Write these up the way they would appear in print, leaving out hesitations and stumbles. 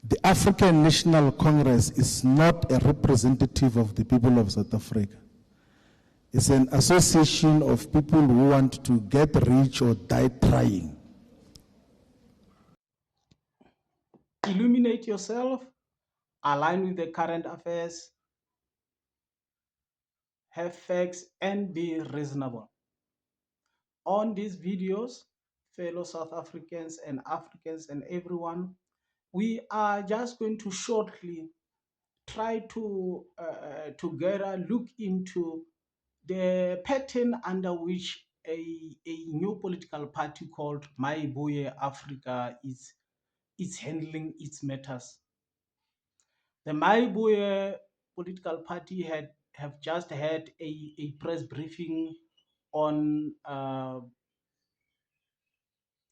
The African National Congress is not a representative of the people of South Africa. It's an association of people who want to get rich or die trying. Illuminate yourself, align with the current affairs, have facts, and be reasonable. On these videos, fellow South Africans and Africans and everyone, we are just going to shortly try to together look into the pattern under which a new political party called Mayibuye Africa is handling its matters. The Mayibuye political party have just had a press briefing on the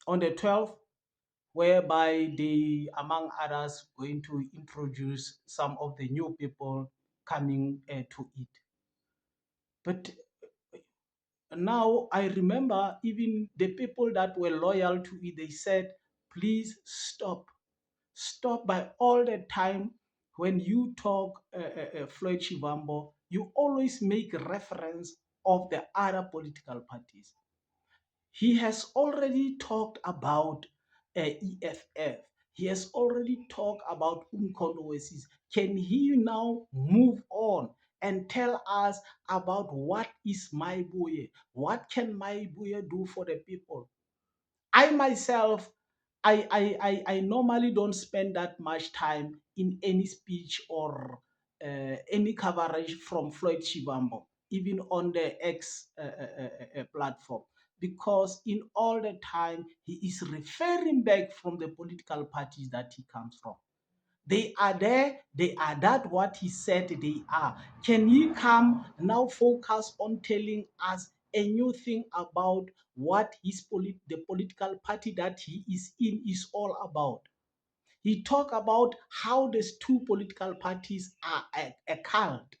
12th, whereby they, among others, going to introduce some of the new people coming to it. But now I remember even the people that were loyal to it, they said, please stop by all the time when you talk Floyd Shivambu, you always make reference of the other political parties. He has already talked about EFF. He has already talked about Umkhonto weSizwe. Can he now move on and tell us about what is Mayibuye? What can Mayibuye do for the people? I myself, I normally don't spend that much time in any speech or any coverage from Floyd Shivambu, even on the X platform, because in all the time he is referring back from the political parties that he comes from. They are there, they are that what he said they are. Can he come now focus on telling us a new thing about what the political party that he is in is all about? He talked about how these two political parties are a cult.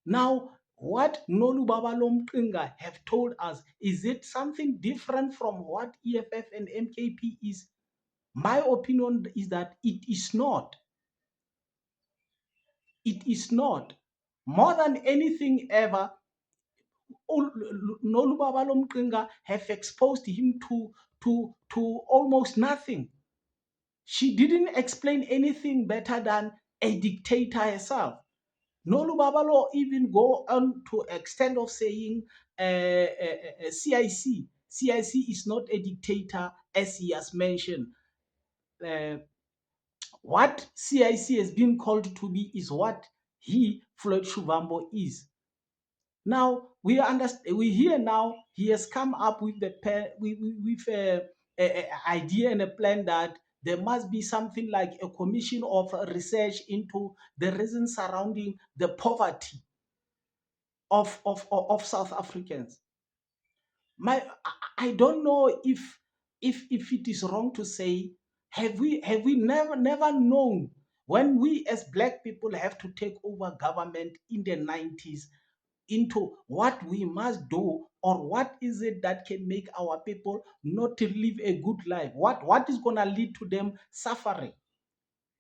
Now, what Nolu Babalo Mqinga have told us, is it something different from what EFF and MKP is? My opinion is that it is not. It is not. More than anything ever, Nolubabalo Mqinga have exposed him to almost nothing. She didn't explain anything better than a dictator herself. Nolubabalo even go on to extent of saying CIC. CIC is not a dictator, as he has mentioned. What CIC has been called to be is what he, Floyd Shivambu, is. Now we understand. We hear now he has come up with a idea and a plan that there must be something like a commission of research into the reasons surrounding the poverty of South Africans. I don't know if it is wrong to say, have we never known when we as black people have to take over government in the 90s, into what we must do, or what is it that can make our people not to live a good life? What is going to lead to them suffering?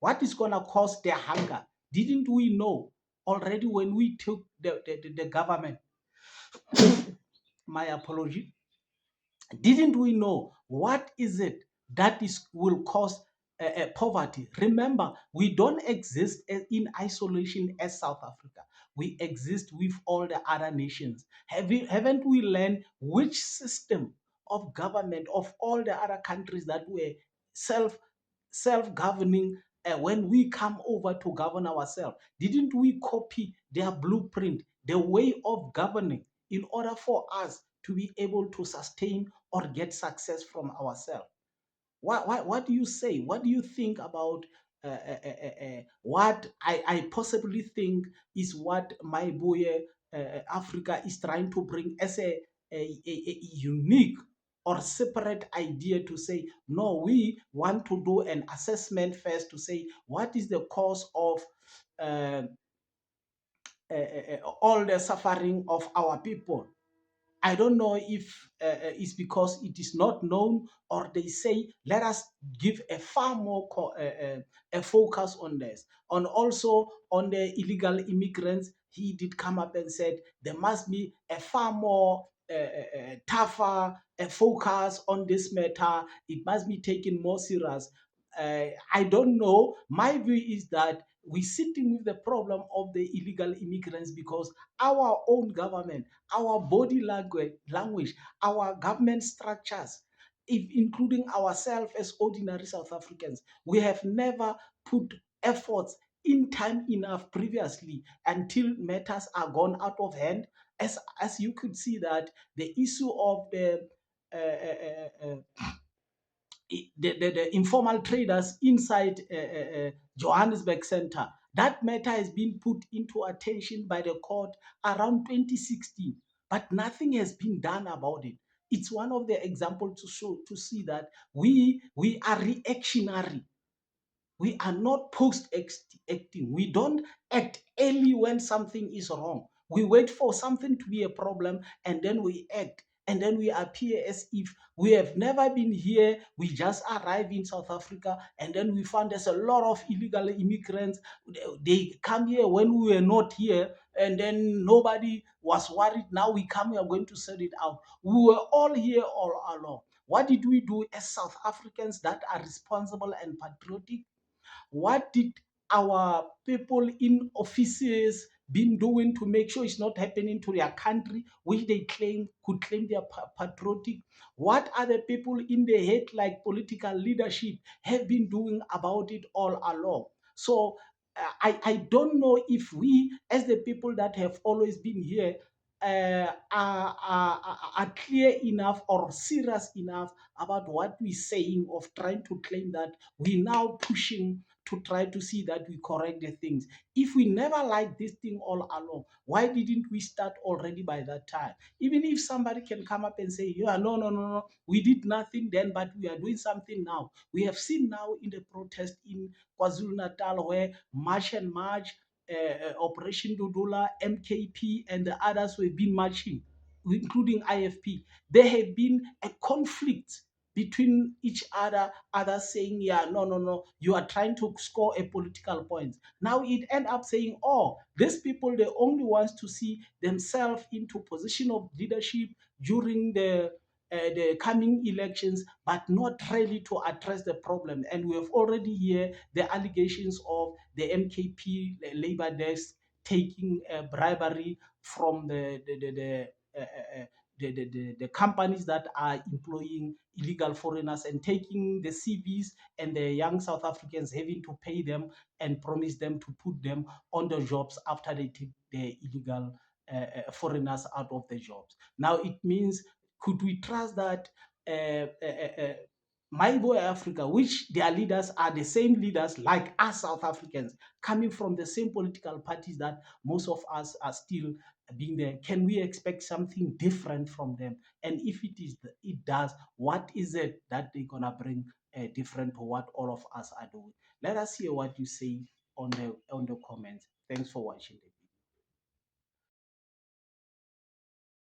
What is going to cause their hunger? Didn't we know already when we took the government? My apology. Didn't we know what is it that will cause poverty? Remember, we don't exist in isolation as South Africa. We exist with all the other nations. Haven't we learned which system of government of all the other countries that were self-governing when we come over to govern ourselves? Didn't we copy their blueprint, the way of governing, in order for us to be able to sustain or get success from ourselves? What do you say? What do you think about what I possibly think is what Mayibuye Africa is trying to bring as a unique or separate idea, to say, no, we want to do an assessment first to say what is the cause of all the suffering of our people. I don't know if it's because it is not known, or they say, let us give a far more a focus on this. On also on the illegal immigrants, he did come up and said there must be a far more tougher focus on this matter. It must be taken more serious. I don't know. My view is that we're sitting with the problem of the illegal immigrants because our own government, our body language, our government structures, if including ourselves as ordinary South Africans, we have never put efforts in time enough previously until matters are gone out of hand. As you could see that the issue of the informal traders inside Johannesburg Center. That matter has been put into attention by the court around 2016, but nothing has been done about it. It's one of the examples to show to see that we are reactionary. We are not post acting. We don't act early when something is wrong. We wait for something to be a problem and then we act. And then we appear as if we have never been here. We just arrived in South Africa and then we found there's a lot of illegal immigrants. They come here when we were not here, and then nobody was worried. Now we come, we are going to sort it out. We were all here all along. What did we do as South Africans that are responsible and patriotic? What did our people in offices been doing to make sure it's not happening to their country, which they could claim their patriotic? What are the people in the head, like political leadership, have been doing about it all along? So I don't know if we, as the people that have always been here, are clear enough or serious enough about what we're saying of trying to claim that we now pushing to try to see that we correct the things. If we never liked this thing all along, why didn't we start already by that time? Even if somebody can come up and say, yeah, no, we did nothing then, but we are doing something now. We have seen now in the protest in KwaZulu Natal where March and March, Operation Dudula, MKP, and the others who have been marching, including IFP. There had been a conflict between each other, others saying, yeah, no, you are trying to score a political point. Now it end up saying, oh, these people, the only ones to see themselves into position of leadership during the coming elections, but not really to address the problem. And we have already heard the allegations of the MKP labor desk taking bribery from the companies that are employing illegal foreigners and taking the CVs and the young South Africans, having to pay them and promise them to put them on the jobs after they take the illegal foreigners out of the jobs. Now it means, could we trust that My Boy Africa, which their leaders are the same leaders like us South Africans, coming from the same political parties that most of us are still being there, can we expect something different from them? And if it does, what is it that they're gonna bring different to what all of us are doing? Let us hear what you say on the comments. Thanks for watching.